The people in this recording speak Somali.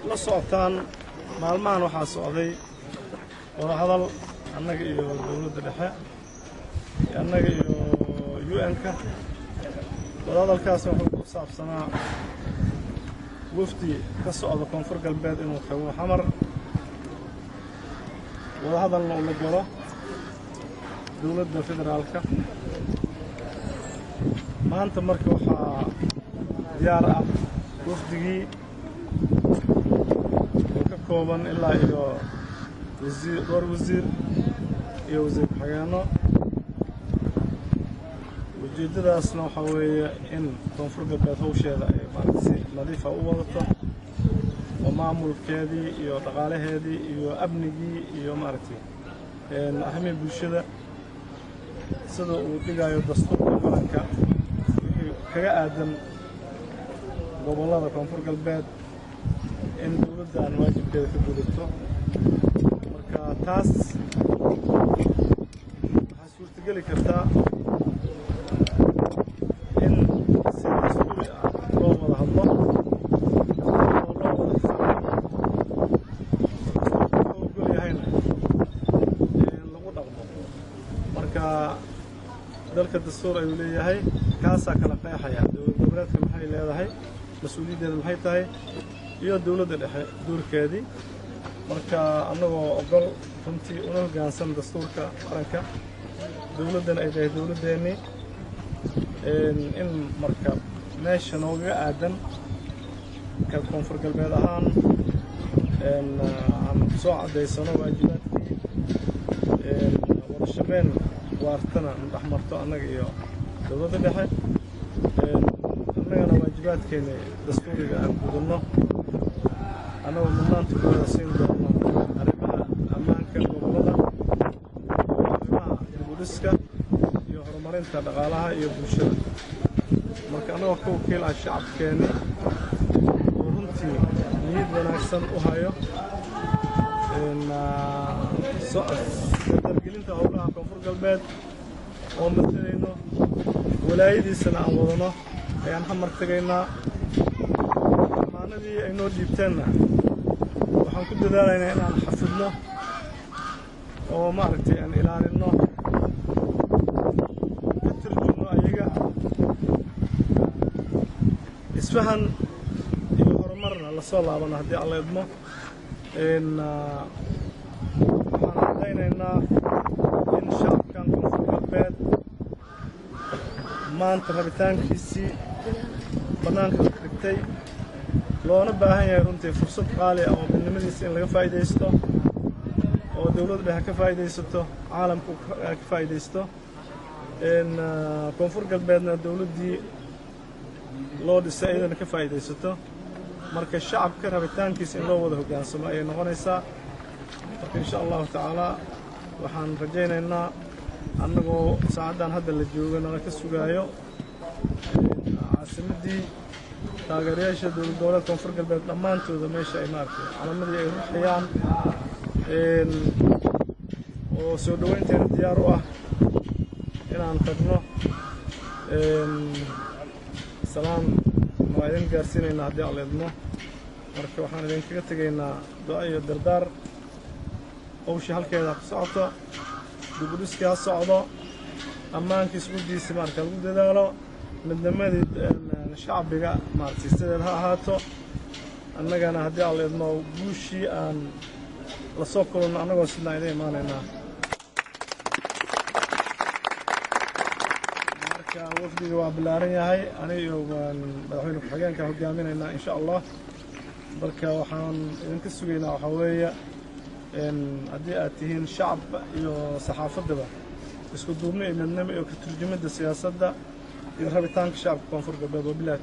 la socotaan maalmahan waxaa socday wada hadal annaga iyo dawladda dhexe annaga iyo UN-ka wada hadalkaas wuxuu ku saabsanaa wafdi ka socda koonfur galbeed inuu tago xamar wada hadalna uu la galo dawladda federaalka maanta marka waxaa diyaar ah wafdigii kooban ilaa iyo dhowr wasiir iyo wasiir ku-xigeenno ujeeddadaasna waxaa weeye in koonfur galbeed hawsheeda ay maaragtay si nadiifa u wadato oo maamulkeedii iyo dhaqaalaheedii iyo amnigii iyo maaragtay arrimihii bulshada sida uu dhigayo dastuurka qaranka wixii kaga aadan gobollada koonfur galbeed in dawladdan waajibkeeda ka gudato marka taas waxaa suurtageli kartaa in si dastuuri ah loo wada hadlo oo loo wada xisaabtamo oo ogol yahayna in lagu dhaqmo marka dalka dastuur ayuu leeyahay kaasaa kala qeexaya dowlad goboleedka maxay leedahay mas-uuliyaddeeda maxay tahay iyo dawladda dhexe duurkeedii marka annagoo ogol runtii una hoggaansan dastuurka qaranka dawladdan ay tahay dawladdeennii in marka meesha noogaga aadan ka koonfur galbeed ahaan aan soo caddaysano waajibaadkii wada shaqayn waartana dhex marto annaga iyo dawladda dhexe annagana waajibaadkeena dastuuriga aan gudanno annagoo mudnaanta kooda siin doono arrimaha ammaanka gobollada iyo arrimaha dib-u-dhiska iyo horumarinta dhaqaalaha iyo bulshada marka annagoo ka wakiil ah shacabkeenni oo runtii niyad wanaagsan u hayo dardargelinta howlaha koonfur galbeed oo matalayno walaayadiisana aan wadano ayaan xamar tegaynaa amaanadii ay noo dhiibteenna waxaan ku dadaalaynaa inaan xafidno oo maaragtay aan ilaalinno ka turjumno ayaga isfahan iyo horumarna lasoo laabano haddii alla idmo waxaan caddaynaynaa in shacabkan koonfur galbeed maanta rabitaankiisii bannaanka dhigtay loona baahan yahay runtii fursad qaali ah oo midnimadiisa in laga faa'iidaysto oo dawladda dhexe ka faa'iidaysato caalamku ka faa'iidaysto koonfur galbeedna dawladdii loo dhisay iyadana ka faa'iidaysato marka shacabka rabitaankiisa in loo wada hoggaansamo ayay noqonaysaa marka insha allahu tacaala waxaan rajaynaynaa annagoo saacaddan hadda la joogo nala ka sugaayo caasimaddii taageerayaasha dowlad goboleed koonfur galbeed dhammaantooda meesha ay maaragtay calamadii ay ruxayaan oo soo dhoweynteena diyaar u ah inaan tagno salaan waa idin gaarsiinaynaa haddii alla idmo marka waxaan idinkaga tegaynaa du'a iyo dardaar hawshii halkeeda ku socoto dib-u-dhiskii ha socdo ammaankii isguddiisa marka lagu dadaalo midnimadii shacbiga maaragtay sideed ha ahaato annagana haddii alla idmo guushii aan la soo kulunno annagoo sidnaa idin imaanaynaa marka wafdiga waa ballaaran yahay aniga iyo madaxweyne ku-xigeenka hoggaaminaynaa insha allah marka waxaan idinka sugaynaa waxaa weeye haddii aad tihiin shacab iyo saxaafaddaba isku duubno iyo midnimo iyo ka turjumidda siyaasadda iyo rabitaanka shacabka koonfur galbeed wabillahi